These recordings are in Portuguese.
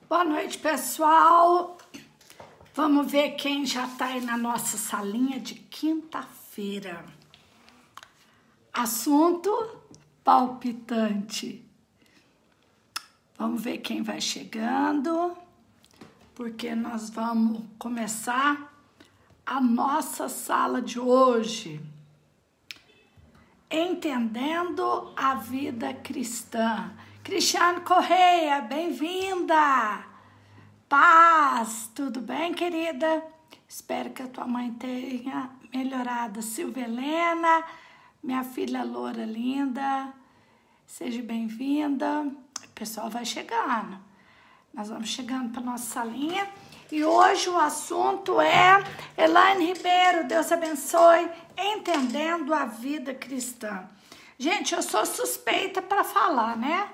Boa noite, pessoal. Vamos ver quem já está aí na nossa salinha de quinta-feira. Assunto palpitante. Vamos ver quem vai chegando, porque nós vamos começar a nossa sala de hoje. Entendendo a vida cristã. Cristiane Correia, bem-vinda! Paz, tudo bem, querida? Espero que a tua mãe tenha melhorado. Silvia Helena, minha filha loura linda, seja bem-vinda. O pessoal vai chegando. Nós vamos chegando para nossa salinha. E hoje o assunto é Elaine Ribeiro, Deus abençoe, entendendo a vida cristã. Gente, eu sou suspeita para falar, né?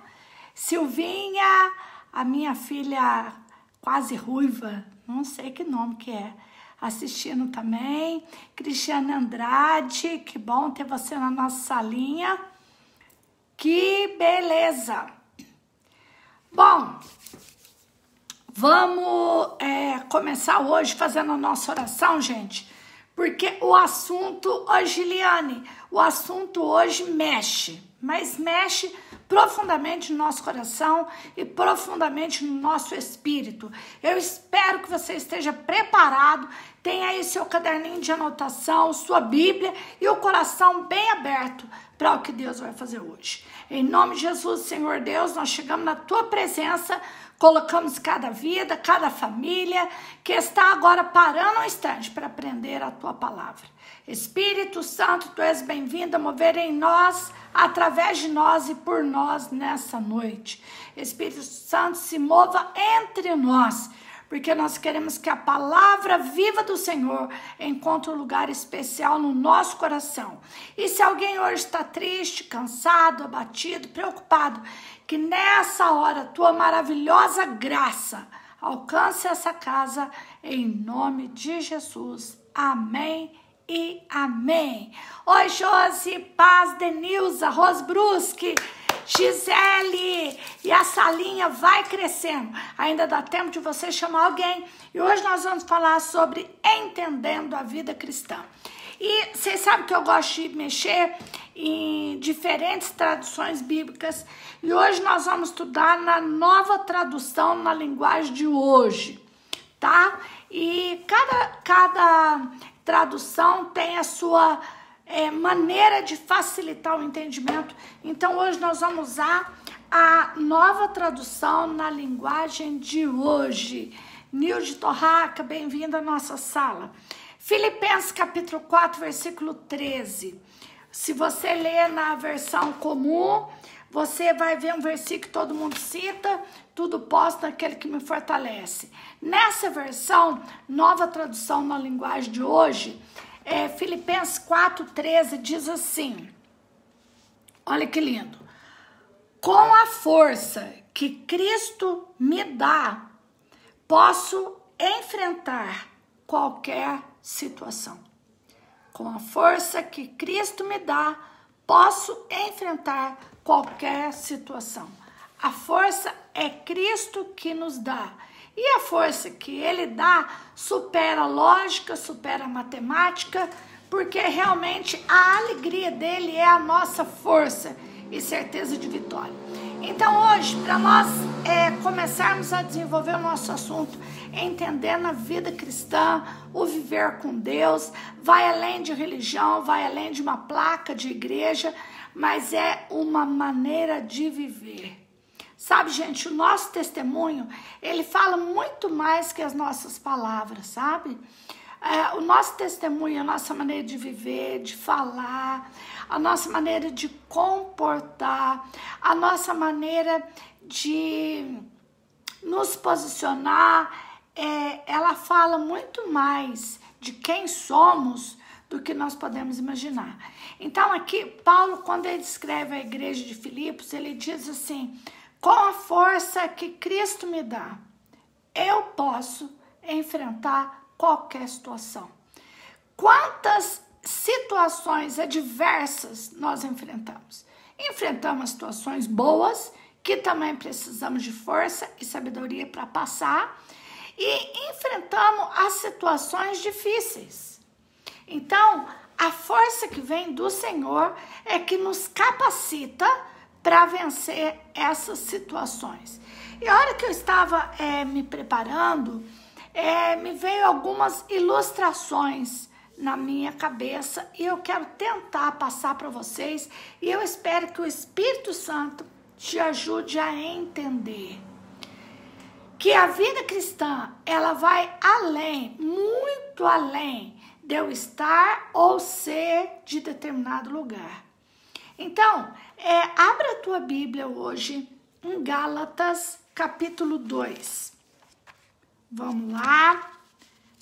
Silvinha, a minha filha quase ruiva, não sei que nome que é, assistindo também. Cristiane Andrade, que bom ter você na nossa salinha. Que beleza! Bom, vamos começar hoje fazendo a nossa oração, gente, porque o assunto, Giliane, o assunto hoje mexe, mas mexe profundamente no nosso coração e profundamente no nosso espírito. Eu espero que você esteja preparado, tenha aí seu caderninho de anotação, sua Bíblia e o coração bem aberto para o que Deus vai fazer hoje. Em nome de Jesus, Senhor Deus, nós chegamos na tua presença, colocamos cada vida, cada família que está agora parando um instante para aprender a tua palavra. Espírito Santo, tu és bem-vindo a mover em nós, através de nós e por nós nessa noite. Espírito Santo, se mova entre nós, porque nós queremos que a palavra viva do Senhor encontre um lugar especial no nosso coração. E se alguém hoje está triste, cansado, abatido, preocupado, que nessa hora tua maravilhosa graça alcance essa casa, em nome de Jesus. Amém e amém. Oi, Josi, Paz, Denilza, Rosbrusque, Gisele, e a salinha vai crescendo. Ainda dá tempo de você chamar alguém. E hoje nós vamos falar sobre entendendo a vida cristã. E vocês sabem que eu gosto de mexer em diferentes traduções bíblicas. E hoje nós vamos estudar na nova tradução na linguagem de hoje, tá? E cada tradução tem a sua maneira de facilitar o entendimento. Então hoje nós vamos usar a nova tradução na linguagem de hoje. Nilde Torraca, bem-vindo à nossa sala. Filipenses capítulo 4, versículo 13. Se você ler na versão comum, você vai ver um versículo que todo mundo cita: tudo posso naquele que me fortalece. Nessa versão, nova tradução na linguagem de hoje, Filipenses 4,13 diz assim, olha que lindo: com a força que Cristo me dá, posso enfrentar qualquer situação. Com a força que Cristo me dá, posso enfrentar qualquer situação. A força é Cristo que nos dá. E a força que Ele dá supera a lógica, supera a matemática, porque realmente a alegria dele é a nossa força e certeza de vitória. Então hoje, para nós começarmos a desenvolver o nosso assunto, entendendo a vida cristã, o viver com Deus, vai além de religião, vai além de uma placa de igreja, mas é uma maneira de viver. Sabe, gente, o nosso testemunho, ele fala muito mais que as nossas palavras, sabe? O nosso testemunho, a nossa maneira de viver, de falar, a nossa maneira de comportar, a nossa maneira de nos posicionar, ela fala muito mais de quem somos do que nós podemos imaginar. Então aqui, Paulo, quando ele escreve a igreja de Filipos, ele diz assim: com a força que Cristo me dá, eu posso enfrentar qualquer situação. Quantas situações adversas nós enfrentamos? Enfrentamos situações boas que também precisamos de força e sabedoria para passar, e enfrentamos as situações difíceis. Então, a força que vem do Senhor é que nos capacita para vencer essas situações. E a hora que eu estava me preparando, me veio algumas ilustrações na minha cabeça e eu quero tentar passar para vocês, e eu espero que o Espírito Santo te ajude a entender que a vida cristã, ela vai além, muito além de eu estar ou ser de determinado lugar. Então, abra a tua Bíblia hoje em Gálatas capítulo 2. Vamos lá,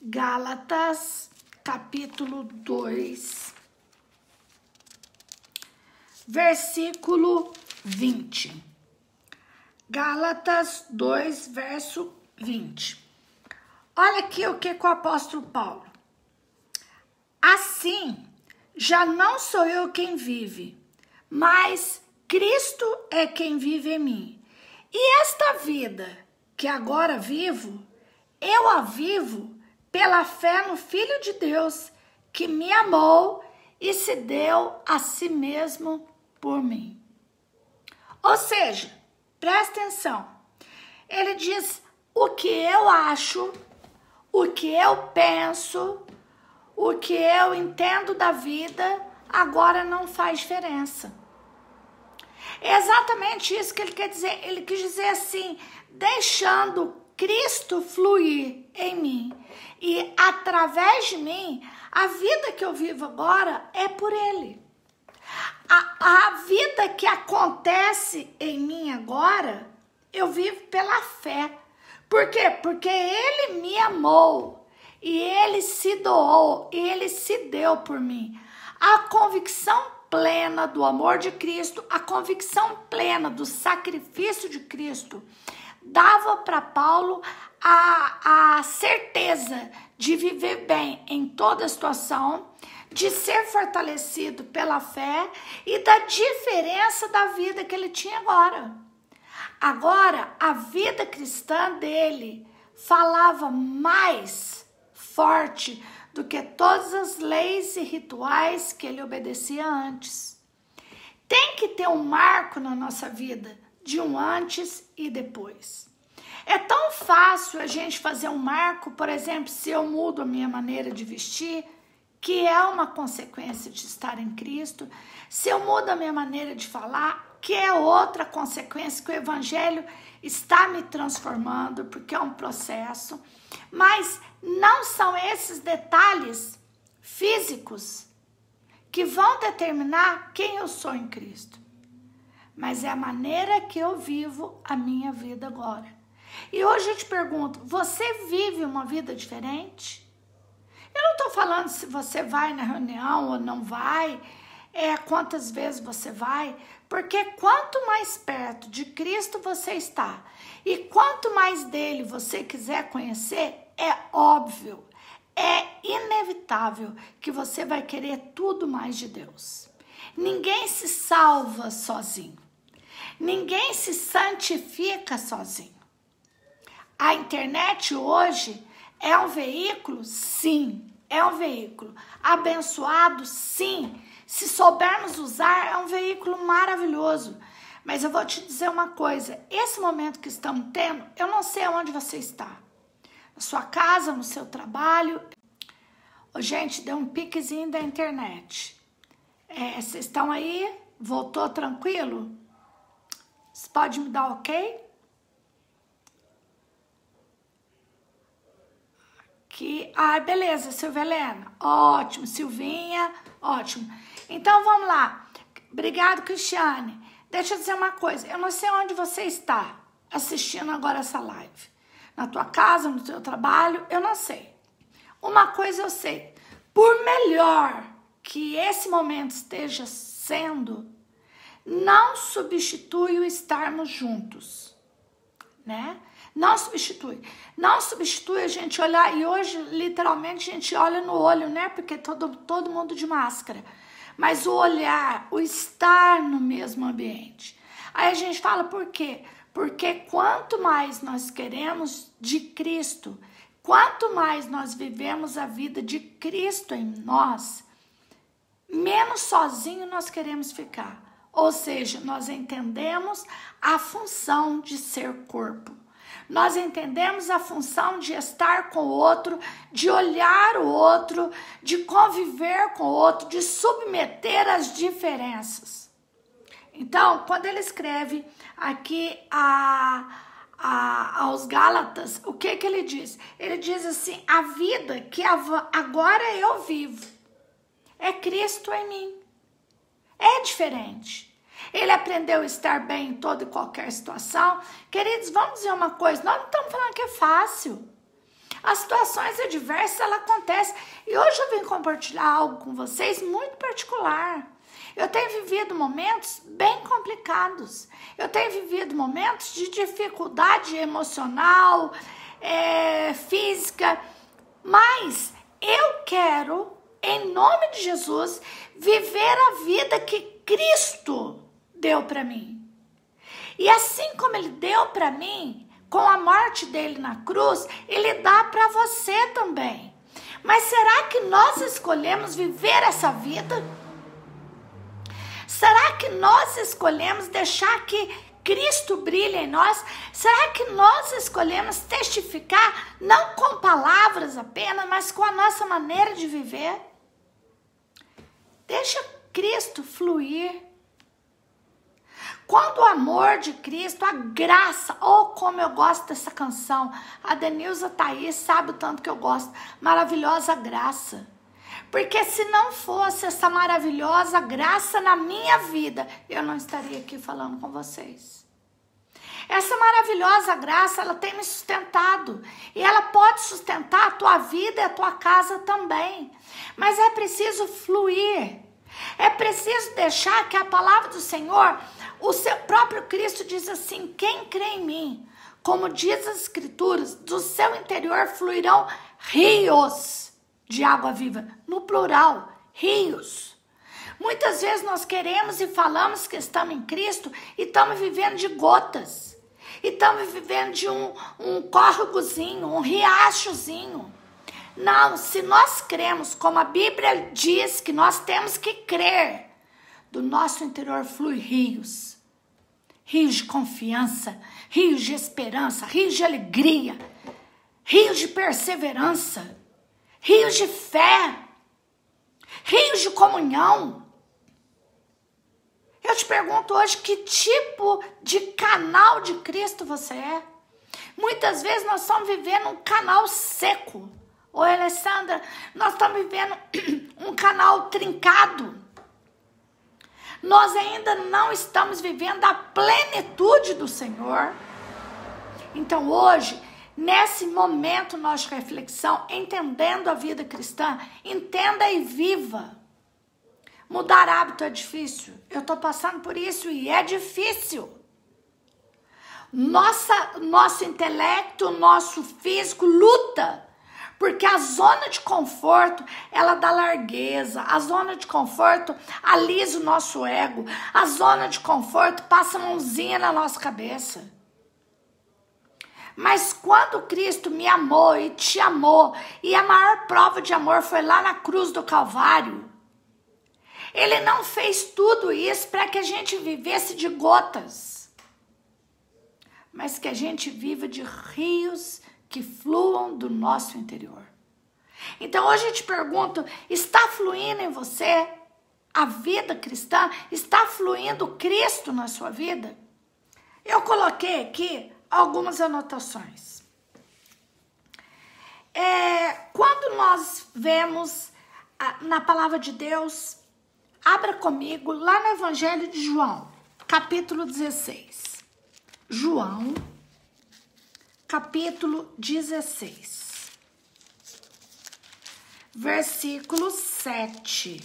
Gálatas capítulo 2, versículo 20. Gálatas 2, verso 20. Olha aqui o que o apóstolo Paulo. Assim, já não sou eu quem vive, mas Cristo é quem vive em mim. E esta vida que agora vivo, eu a vivo pela fé no Filho de Deus, que me amou e se deu a si mesmo por mim. Ou seja, presta atenção, ele diz o que eu acho, o que eu penso, o que eu entendo da vida, agora não faz diferença. É exatamente isso que ele quer dizer. Ele quis dizer assim, deixando Cristo fluir em mim. E através de mim, a vida que eu vivo agora é por Ele. A vida que acontece em mim agora, eu vivo pela fé. Por quê? Porque Ele me amou. E Ele se doou. E Ele se deu por mim. A convicção plena do amor de Cristo, a convicção plena do sacrifício de Cristo, dava para Paulo a certeza de viver bem em toda situação, de ser fortalecido pela fé e da diferença da vida que ele tinha agora. Agora, a vida cristã dele falava mais forte do que todas as leis e rituais que ele obedecia antes. Tem que ter um marco na nossa vida, de um antes e depois. É tão fácil a gente fazer um marco, por exemplo, se eu mudo a minha maneira de vestir, que é uma consequência de estar em Cristo, se eu mudo a minha maneira de falar, que é outra consequência, que o Evangelho está me transformando, porque é um processo, mas não são esses detalhes físicos que vão determinar quem eu sou em Cristo, mas é a maneira que eu vivo a minha vida agora. E hoje eu te pergunto, você vive uma vida diferente? Eu não estou falando se você vai na reunião ou não vai, quantas vezes você vai, porque quanto mais perto de Cristo você está e quanto mais dele você quiser conhecer, é óbvio, é inevitável que você vai querer tudo mais de Deus. Ninguém se salva sozinho, ninguém se santifica sozinho. A internet hoje é um veículo? Sim, é um veículo. Abençoado? Sim. Se soubermos usar, é um veículo maravilhoso. Mas eu vou te dizer uma coisa, esse momento que estamos tendo, eu não sei onde você está. Na sua casa, no seu trabalho. Gente, deu um piquezinho da internet. Vocês estão aí? Voltou tranquilo? Você pode me dar ok? Beleza, Silvia Helena, ótimo, Silvinha, ótimo. Então, vamos lá. Obrigado, Cristiane. Deixa eu dizer uma coisa, eu não sei onde você está assistindo agora essa live. Na tua casa, no teu trabalho, eu não sei. Uma coisa eu sei, por melhor que esse momento esteja sendo, não substitui o estarmos juntos, né? Não substitui. Não substitui a gente olhar, e hoje literalmente a gente olha no olho, né? Porque todo mundo de máscara. Mas o olhar, o estar no mesmo ambiente. Aí a gente fala por quê? Porque quanto mais nós queremos de Cristo, quanto mais nós vivemos a vida de Cristo em nós, menos sozinho nós queremos ficar. Ou seja, nós entendemos a função de ser corpo. Nós entendemos a função de estar com o outro, de olhar o outro, de conviver com o outro, de submeter as diferenças. Então, quando ele escreve aqui aos Gálatas, o que ele diz? Ele diz assim, a vida que agora eu vivo é Cristo em mim. É diferente. Ele aprendeu a estar bem em toda e qualquer situação. Queridos, vamos dizer uma coisa, nós não estamos falando que é fácil. As situações adversas, elas acontecem. E hoje eu vim compartilhar algo com vocês muito particular. Eu tenho vivido momentos bem complicados. Eu tenho vivido momentos de dificuldade emocional, física. Mas eu quero, em nome de Jesus, viver a vida que Cristo deu para mim. E assim como ele deu para mim, com a morte dele na cruz, ele dá para você também. Mas será que nós escolhemos viver essa vida? Será que nós escolhemos deixar que Cristo brilhe em nós? Será que nós escolhemos testificar, não com palavras apenas, mas com a nossa maneira de viver? Deixa Cristo fluir. Quando o amor de Cristo, a graça, como eu gosto dessa canção, a Denilza Thaís sabe o tanto que eu gosto, maravilhosa graça. Porque se não fosse essa maravilhosa graça na minha vida, eu não estaria aqui falando com vocês. Essa maravilhosa graça, ela tem me sustentado. E ela pode sustentar a tua vida e a tua casa também. Mas é preciso fluir. É preciso deixar que a palavra do Senhor, o seu próprio Cristo diz assim, quem crê em mim, como diz as Escrituras, do seu interior fluirão rios de água viva. No plural, rios. Muitas vezes nós queremos e falamos que estamos em Cristo e estamos vivendo de gotas. E estamos vivendo de um córregozinho, um riachozinho. Não, se nós cremos, como a Bíblia diz que nós temos que crer, do nosso interior flui rios. Rios de confiança, rios de esperança, rios de alegria, rios de perseverança, rios de fé, rios de comunhão. Eu te pergunto hoje, que tipo de canal de Cristo você é? Muitas vezes nós estamos vivendo um canal seco. Oi, Alessandra, nós estamos vivendo um canal trincado. Nós ainda não estamos vivendo a plenitude do Senhor. Então hoje, nesse momento nossa reflexão, entendendo a vida cristã, entenda e viva. Mudar hábito é difícil. Eu estou passando por isso e é difícil. Nosso intelecto, nosso físico luta. Porque a zona de conforto, ela dá largueza. A zona de conforto alisa o nosso ego. A zona de conforto passa a mãozinha na nossa cabeça. Mas quando Cristo me amou e te amou, e a maior prova de amor foi lá na cruz do Calvário, Ele não fez tudo isso para que a gente vivesse de gotas, mas que a gente viva de rios que fluam do nosso interior. Então hoje eu te pergunto, está fluindo em você a vida cristã? Está fluindo Cristo na sua vida? Eu coloquei aqui algumas anotações. Quando nós vemos na palavra de Deus, abra comigo lá no Evangelho de João, capítulo 16. João, capítulo 16, versículo 7.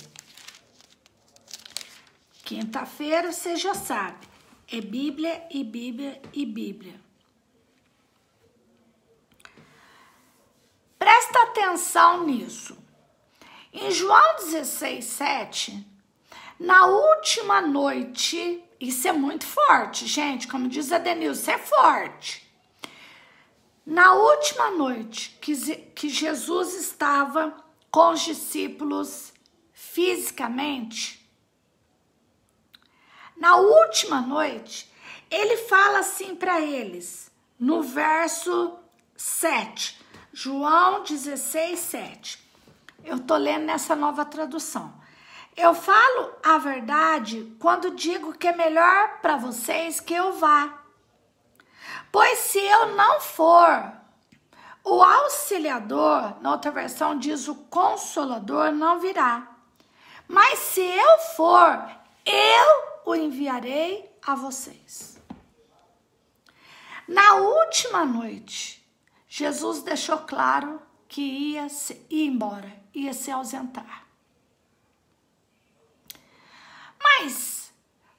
Quinta-feira, você já sabe, é Bíblia e Bíblia e Bíblia. Presta atenção nisso. Em João 16, 7, Na última noite, isso é muito forte, gente, como diz a Denilson, isso é forte. Na última noite que Jesus estava com os discípulos fisicamente, na última noite, ele fala assim para eles, no verso 7, João 16, 7. Eu tô lendo nessa nova tradução. Eu falo a verdade quando digo que é melhor para vocês que eu vá. Pois se eu não for, o auxiliador, na outra versão diz o consolador, não virá. Mas se eu for, eu o enviarei a vocês. Na última noite, Jesus deixou claro que ia ir embora, ia se ausentar. Mas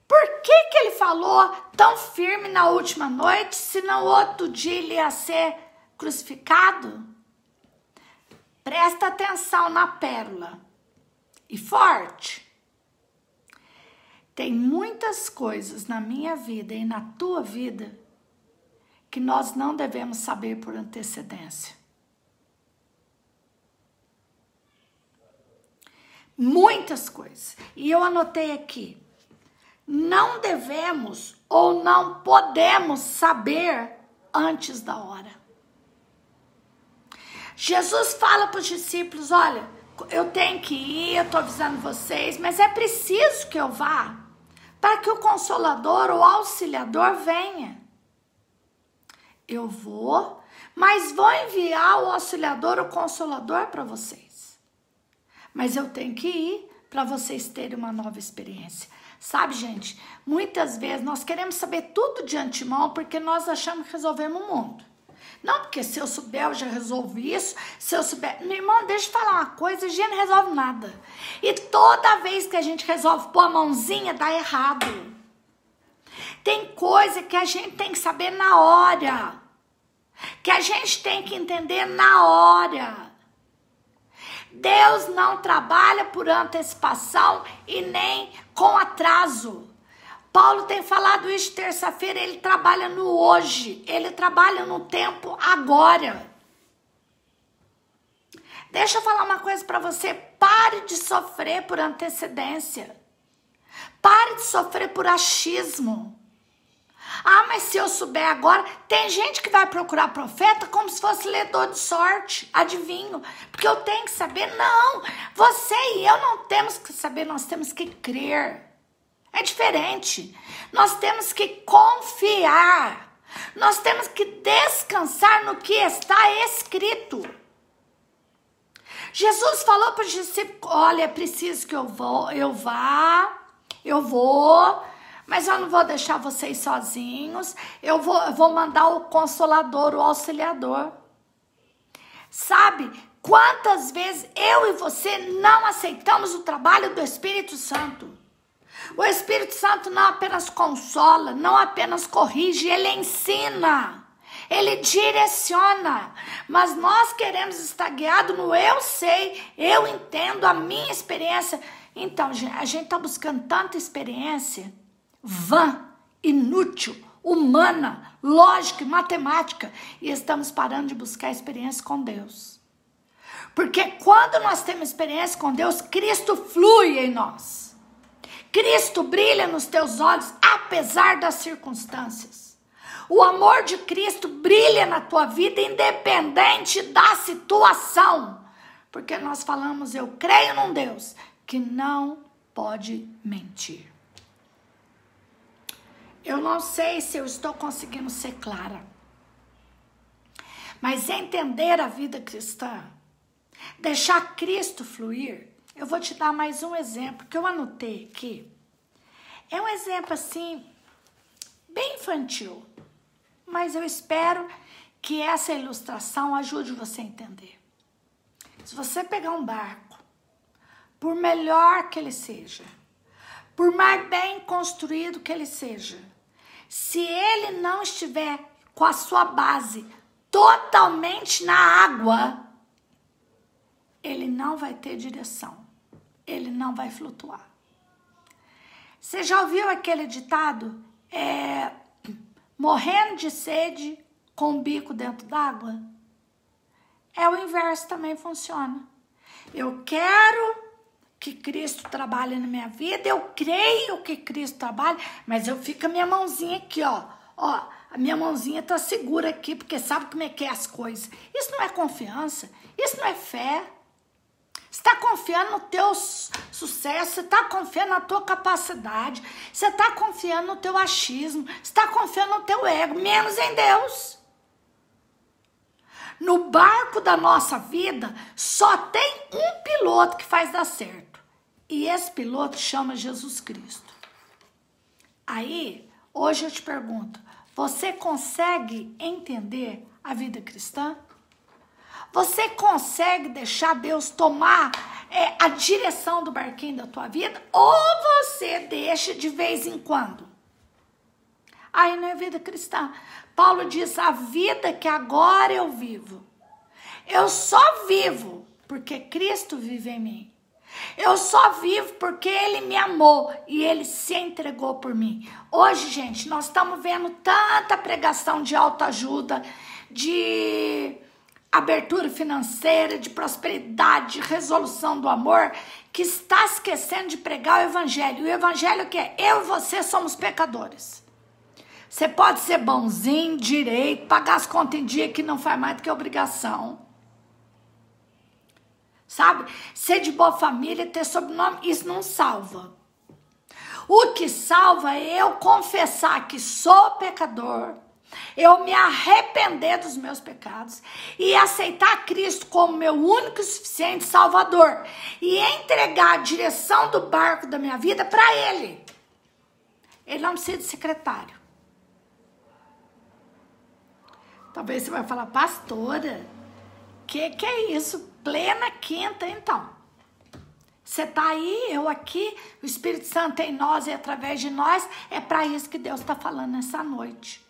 por que ele falou tão firme na última noite, se no outro dia ele ia ser crucificado? Presta atenção na pérola. E forte. Tem muitas coisas na minha vida e na tua vida que nós não devemos saber por antecedência. Muitas coisas. E eu anotei aqui. Não devemos ou não podemos saber antes da hora. Jesus fala para os discípulos, olha, eu tenho que ir, eu estou avisando vocês, mas é preciso que eu vá para que o Consolador, o Auxiliador venha. Eu vou, mas vou enviar o Auxiliador, o Consolador para vocês. Mas eu tenho que ir para vocês terem uma nova experiência. Sabe, gente, muitas vezes nós queremos saber tudo de antemão porque nós achamos que resolvemos o mundo. Não, porque se eu souber, eu já resolvi isso. Se eu souber... Meu irmão, deixa eu falar uma coisa, a gente não resolve nada. E toda vez que a gente resolve pôr a mãozinha, dá errado. Tem coisa que a gente tem que saber na hora. Que a gente tem que entender na hora. Deus não trabalha por antecipação e nem com atraso. Paulo tem falado isso terça-feira, ele trabalha no hoje, ele trabalha no tempo agora. Deixa eu falar uma coisa para você, pare de sofrer por antecedência. Pare de sofrer por achismo. Ah, mas se eu souber agora, tem gente que vai procurar profeta como se fosse ledor de sorte, adivinho, porque eu tenho que saber. Não, você e eu não temos que saber, nós temos que crer. É diferente. Nós temos que confiar. Nós temos que descansar no que está escrito. Jesus falou para os discípulos, olha, é preciso que eu vá, mas eu não vou deixar vocês sozinhos, eu vou mandar o Consolador, o Auxiliador. Sabe, quantas vezes eu e você não aceitamos o trabalho do Espírito Santo? O Espírito Santo não apenas consola, não apenas corrige, ele ensina, ele direciona. Mas nós queremos estar guiados no eu sei, eu entendo, a minha experiência. Então, a gente está buscando tanta experiência vã, inútil, humana, lógica e matemática, e estamos parando de buscar experiência com Deus. Porque quando nós temos experiência com Deus, Cristo flui em nós. Cristo brilha nos teus olhos, apesar das circunstâncias. O amor de Cristo brilha na tua vida, independente da situação. Porque nós falamos, eu creio num Deus que não pode mentir. Eu não sei se eu estou conseguindo ser clara. Mas entender a vida cristã, deixar Cristo fluir. Eu vou te dar mais um exemplo que eu anotei aqui. É um exemplo assim, bem infantil. Mas eu espero que essa ilustração ajude você a entender. Se você pegar um barco, por melhor que ele seja, por mais bem construído que ele seja, se ele não estiver com a sua base totalmente na água, ele não vai ter direção. Ele não vai flutuar. Você já ouviu aquele ditado? Morrendo de sede com o bico dentro d'água? O inverso também funciona. Eu quero que Cristo trabalhe na minha vida, eu creio que Cristo trabalha, mas eu fico com a minha mãozinha aqui, ó, a minha mãozinha tá segura aqui, porque sabe como é que é as coisas. Isso não é confiança, isso não é fé. Você está confiando no teu sucesso, você está confiando na tua capacidade, você está confiando no teu achismo, você está confiando no teu ego, menos em Deus. No barco da nossa vida, só tem um piloto que faz dar certo. E esse piloto chama Jesus Cristo. Aí, hoje eu te pergunto, você consegue entender a vida cristã? Você consegue deixar Deus tomar a direção do barquinho da tua vida? Ou você deixa de vez em quando? Aí não é vida cristã. Paulo diz, a vida que agora eu vivo, eu só vivo porque Cristo vive em mim. Eu só vivo porque Ele me amou e Ele se entregou por mim. Hoje, gente, nós estamos vendo tanta pregação de autoajuda, de abertura financeira, de prosperidade, de resolução do amor, que está esquecendo de pregar o evangelho. O evangelho é o que é? Eu e você somos pecadores. Você pode ser bonzinho, direito, pagar as contas em dia, que não faz mais do que obrigação. Sabe? Ser de boa família, ter sobrenome, isso não salva. O que salva é eu confessar que sou pecador, eu me arrepender dos meus pecados e aceitar Cristo como meu único e suficiente Salvador e entregar a direção do barco da minha vida para Ele. Ele não precisa de secretário. Talvez você vai falar, pastora, que é isso? Plena quinta, então. Você tá aí, eu aqui, o Espírito Santo em nós e através de nós, é para isso que Deus está falando nessa noite.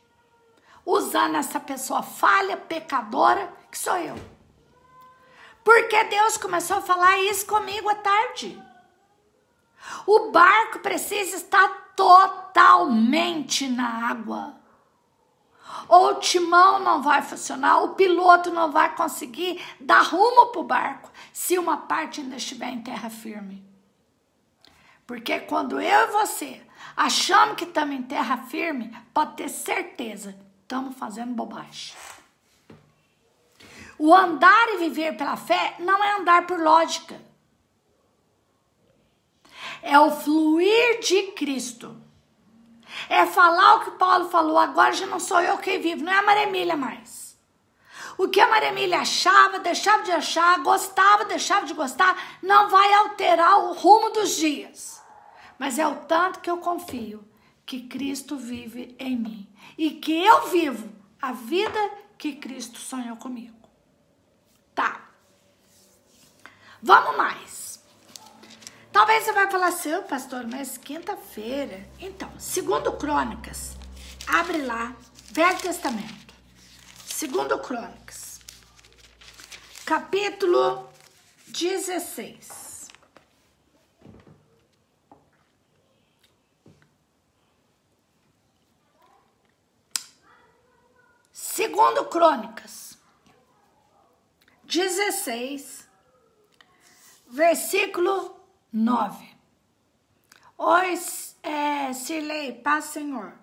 Usando essa pessoa falha, pecadora, que sou eu. Porque Deus começou a falar isso comigo à tarde. O barco precisa estar totalmente na água. Ou o timão não vai funcionar, o piloto não vai conseguir dar rumo para o barco se uma parte ainda estiver em terra firme. Porque quando eu e você achamos que estamos em terra firme, pode ter certeza, estamos fazendo bobagem. O andar e viver pela fé não é andar por lógica. É o fluir de Cristo. É falar o que Paulo falou, agora já não sou eu quem vivo, não é a Maria Emília mais. O que a Maria Emília achava, deixava de achar, gostava, deixava de gostar, não vai alterar o rumo dos dias. Mas é o tanto que eu confio que Cristo vive em mim. E que eu vivo a vida que Cristo sonhou comigo. Tá. Vamos mais. Talvez você vai falar assim, pastor, mas quinta-feira. Então, 2 Crônicas, abre lá, Velho Testamento. 2 Crônicas, capítulo 16. Segundo Crônicas 16, versículo 9. Oi, Cirlei, paz, Senhor.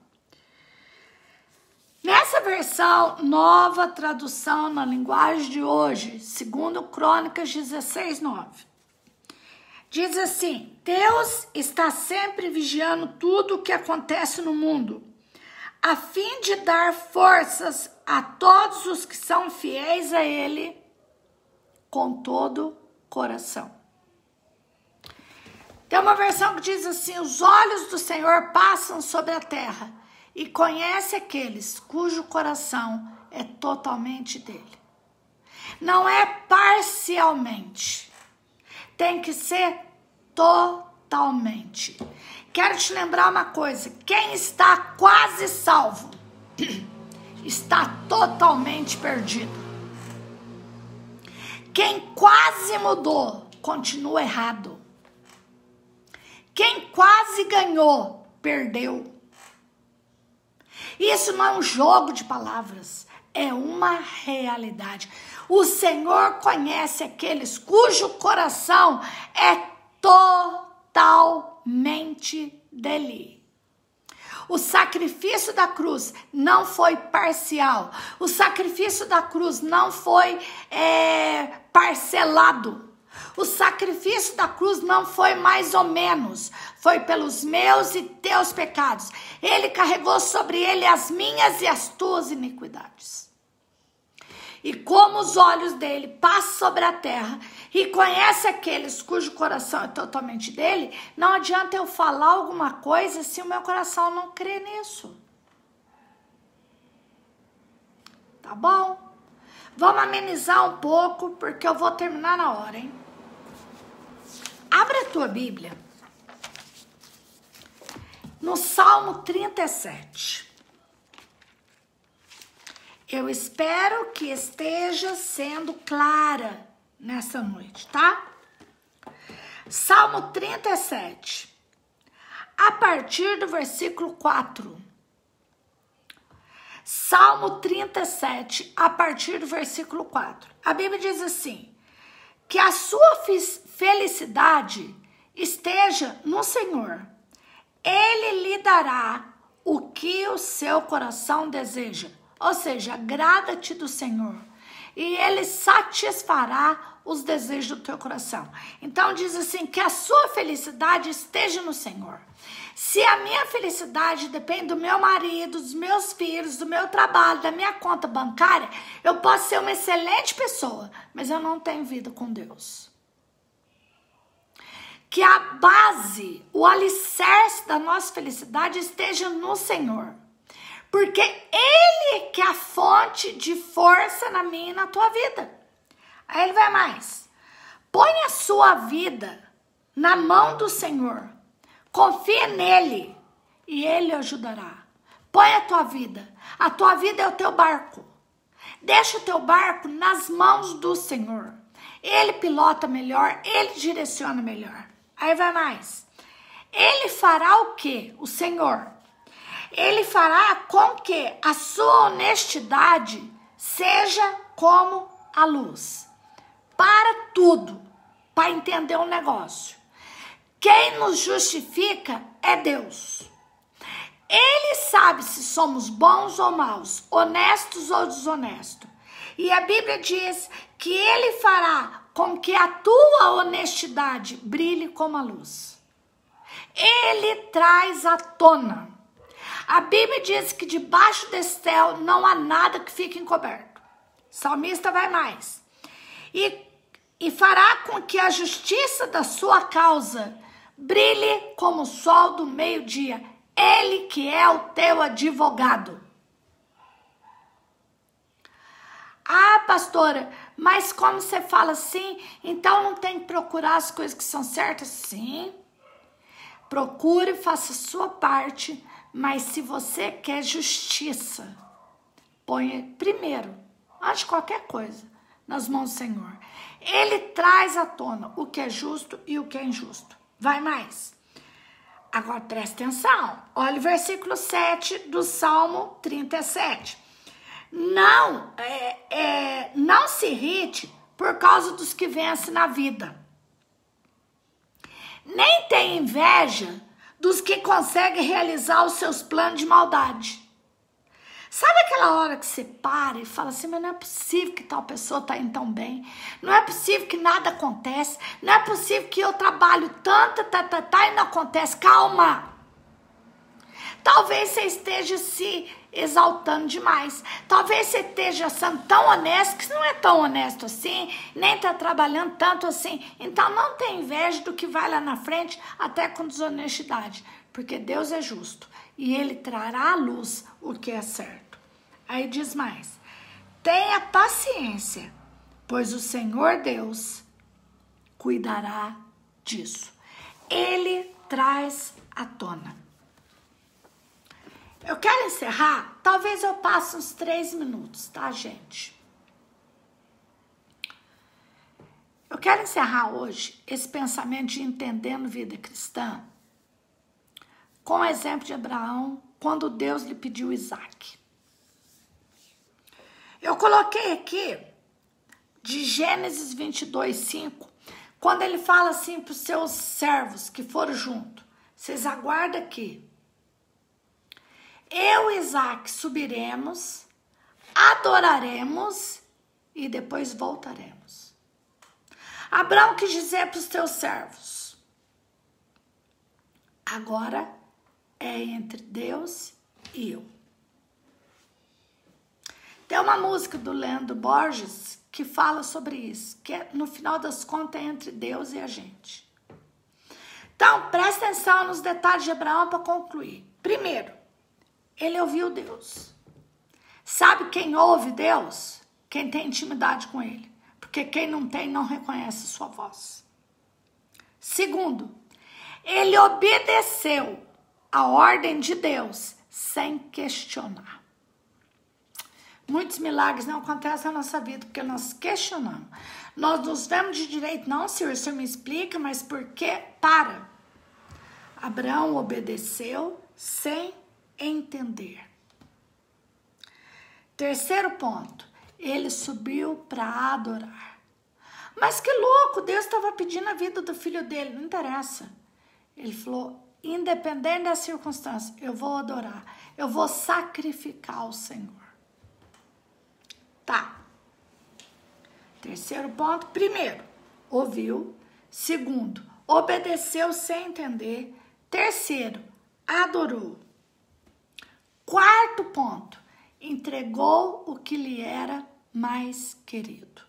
Nessa versão, nova tradução na linguagem de hoje, segundo Crônicas 16, 9. Diz assim, Deus está sempre vigiando tudo o que acontece no mundo, a fim de dar forças a todos os que são fiéis a Ele com todo coração. Tem uma versão que diz assim, os olhos do Senhor passam sobre a terra e conhece aqueles cujo coração é totalmente dele. Não é parcialmente, tem que ser totalmente. Quero te lembrar uma coisa, quem está quase salvo está totalmente perdido. Quem quase mudou continua errado. Quem quase ganhou, perdeu. Isso não é um jogo de palavras, é uma realidade. O Senhor conhece aqueles cujo coração é totalmente dele. O sacrifício da cruz não foi parcial. O sacrifício da cruz não foi parcelado. O sacrifício da cruz não foi mais ou menos. Foi pelos meus e teus pecados. Ele carregou sobre ele as minhas e as tuas iniquidades. E como os olhos dele passam sobre a terra e conhece aqueles cujo coração é totalmente dele, não adianta eu falar alguma coisa se o meu coração não crê nisso. Tá bom? Vamos amenizar um pouco, porque eu vou terminar na hora, hein? Abre a tua Bíblia no Salmo 37. Eu espero que esteja sendo clara nessa noite, tá? Salmo 37, a partir do versículo 4. Salmo 37, a partir do versículo 4. A Bíblia diz assim: que a sua felicidade esteja no Senhor. Ele lhe dará o que o seu coração deseja. Ou seja, agrada-te do Senhor e Ele satisfará os desejos do teu coração. Então diz assim, que a sua felicidade esteja no Senhor. Se a minha felicidade depende do meu marido, dos meus filhos, do meu trabalho, da minha conta bancária, eu posso ser uma excelente pessoa, mas eu não tenho vida com Deus. Que a base, o alicerce da nossa felicidade esteja no Senhor. Porque Ele que é a fonte de força na minha e na tua vida. Aí ele vai mais. Põe a sua vida na mão do Senhor. Confia nele e Ele ajudará. Põe a tua vida. A tua vida é o teu barco. Deixa o teu barco nas mãos do Senhor. Ele pilota melhor, Ele direciona melhor. Aí vai mais. Ele fará o quê? O Senhor. Ele fará com que a sua honestidade seja como a luz. Para tudo, para entender um negócio. Quem nos justifica é Deus. Ele sabe se somos bons ou maus, honestos ou desonestos. E a Bíblia diz que Ele fará com que a tua honestidade brilhe como a luz. Ele traz à tona. A Bíblia diz que debaixo desse céu não há nada que fique encoberto. O salmista vai mais. E fará com que a justiça da sua causa brilhe como o sol do meio-dia. Ele que é o teu advogado. Ah, pastora, mas como você fala assim, então não tem que procurar as coisas que são certas? Sim. Procure, faça a sua parte. Mas se você quer justiça, ponha primeiro, antes de qualquer coisa, nas mãos do Senhor. Ele traz à tona o que é justo e o que é injusto. Vai mais. Agora presta atenção. Olha o versículo 7 do Salmo 37. Não se irrite por causa dos que vencem na vida. Nem tenha inveja dos que conseguem realizar os seus planos de maldade. Sabe aquela hora que você para e fala assim, mas não é possível que tal pessoa está indo tão bem, não é possível que nada acontece, não é possível que eu trabalho tanto, e não acontece. Calma! Talvez você esteja se exaltando demais, talvez você esteja sendo tão honesto que não é tão honesto assim, nem está trabalhando tanto assim. Então não tem inveja do que vai lá na frente, até com desonestidade, porque Deus é justo e Ele trará à luz o que é certo. Aí diz mais, tenha paciência, pois o Senhor Deus cuidará disso. Ele traz à tona. Eu quero encerrar, talvez eu passe uns 3 minutos, tá, gente? Eu quero encerrar hoje esse pensamento de entendendo vida cristã com o exemplo de Abraão, quando Deus lhe pediu Isaac. Eu coloquei aqui de Gênesis 22:5, quando ele fala assim para os seus servos que foram junto: vocês aguardam aqui. Eu e Isaac subiremos, adoraremos e depois voltaremos. Abraão quis dizer para os teus servos: agora é entre Deus e eu. Tem uma música do Leandro Borges que fala sobre isso, que no final das contas é entre Deus e a gente. Então, presta atenção nos detalhes de Abraão para concluir. Primeiro, ele ouviu Deus. Sabe quem ouve Deus? Quem tem intimidade com ele. Porque quem não tem, não reconhece sua voz. Segundo, ele obedeceu a ordem de Deus sem questionar. Muitos milagres não acontecem na nossa vida porque nós questionamos. Nós nos vemos de direito, não, Senhor, o Senhor me explica, mas por quê? Para. Abraão obedeceu sem entender. Terceiro ponto, ele subiu para adorar. Mas que louco, Deus estava pedindo a vida do filho dele, não interessa. Ele falou: independente da circunstância, eu vou adorar, eu vou sacrificar ao Senhor. Tá. Terceiro ponto, primeiro, ouviu. Segundo, obedeceu sem entender. Terceiro, adorou. Quarto ponto, entregou o que lhe era mais querido.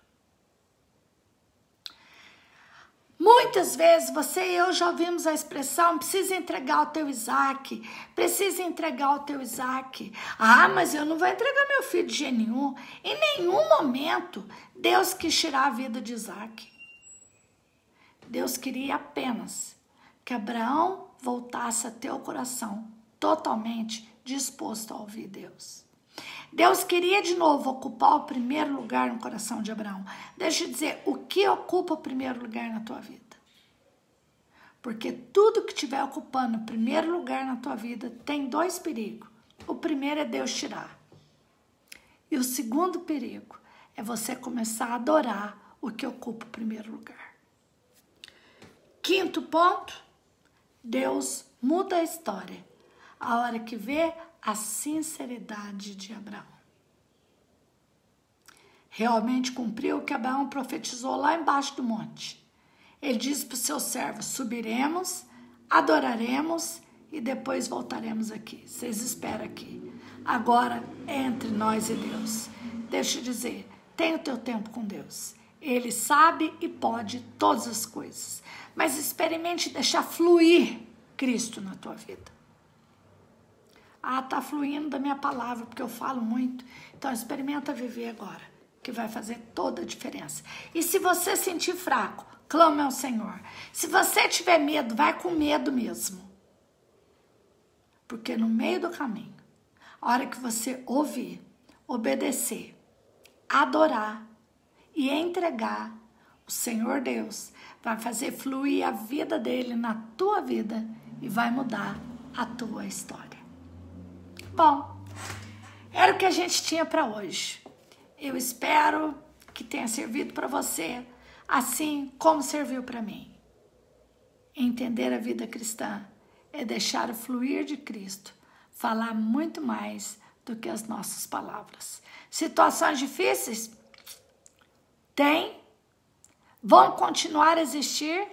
Muitas vezes você e eu já ouvimos a expressão: precisa entregar o teu Isaac, precisa entregar o teu Isaac. Ah, mas eu não vou entregar meu filho de jeito nenhum. Em nenhum momento Deus quis tirar a vida de Isaac. Deus queria apenas que Abraão voltasse a ter o coração totalmente disposto a ouvir Deus. Deus queria de novo ocupar o primeiro lugar no coração de Abraão. Deixa eu dizer, o que ocupa o primeiro lugar na tua vida? Porque tudo que estiver ocupando o primeiro lugar na tua vida tem dois perigos. O primeiro é Deus tirar. E o segundo perigo é você começar a adorar o que ocupa o primeiro lugar. Quinto ponto, Deus muda a história a hora que vê a sinceridade de Abraão. Realmente cumpriu o que Abraão profetizou lá embaixo do monte. Ele disse para os seus servos: subiremos, adoraremos e depois voltaremos aqui. Vocês esperam aqui. Agora é entre nós e Deus. Deixa eu dizer, tenha o teu tempo com Deus. Ele sabe e pode todas as coisas. Mas experimente deixar fluir Cristo na tua vida. Ah, tá fluindo da minha palavra, porque eu falo muito. Então experimenta viver agora, que vai fazer toda a diferença. E se você sentir fraco, clame ao Senhor. Se você tiver medo, vai com medo mesmo. Porque no meio do caminho, a hora que você ouvir, obedecer, adorar e entregar, o Senhor Deus vai fazer fluir a vida dele na tua vida e vai mudar a tua história. Bom, era o que a gente tinha para hoje. Eu espero que tenha servido para você, assim como serviu para mim. Entender a vida cristã é deixar o fluir de Cristo falar muito mais do que as nossas palavras. Situações difíceis? Tem. Vão continuar a existir?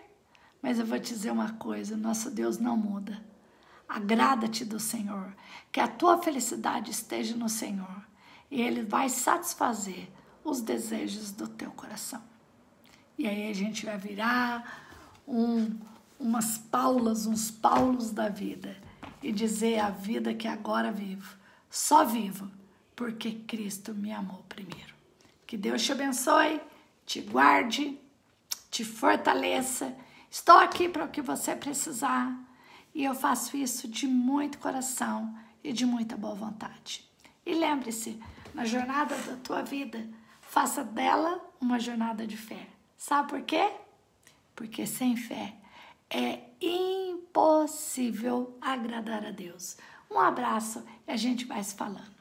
Mas eu vou te dizer uma coisa, nosso Deus não muda. Agrada-te do Senhor, que a tua felicidade esteja no Senhor e Ele vai satisfazer os desejos do teu coração. E aí a gente vai virar uns Paulos da vida e dizer a vida que agora vivo, só vivo porque Cristo me amou primeiro. Que Deus te abençoe, te guarde, te fortaleça. Estou aqui para o que você precisar. E eu faço isso de muito coração e de muita boa vontade. E lembre-se, na jornada da tua vida, faça dela uma jornada de fé. Sabe por quê? Porque sem fé é impossível agradar a Deus. Um abraço e a gente vai se falando.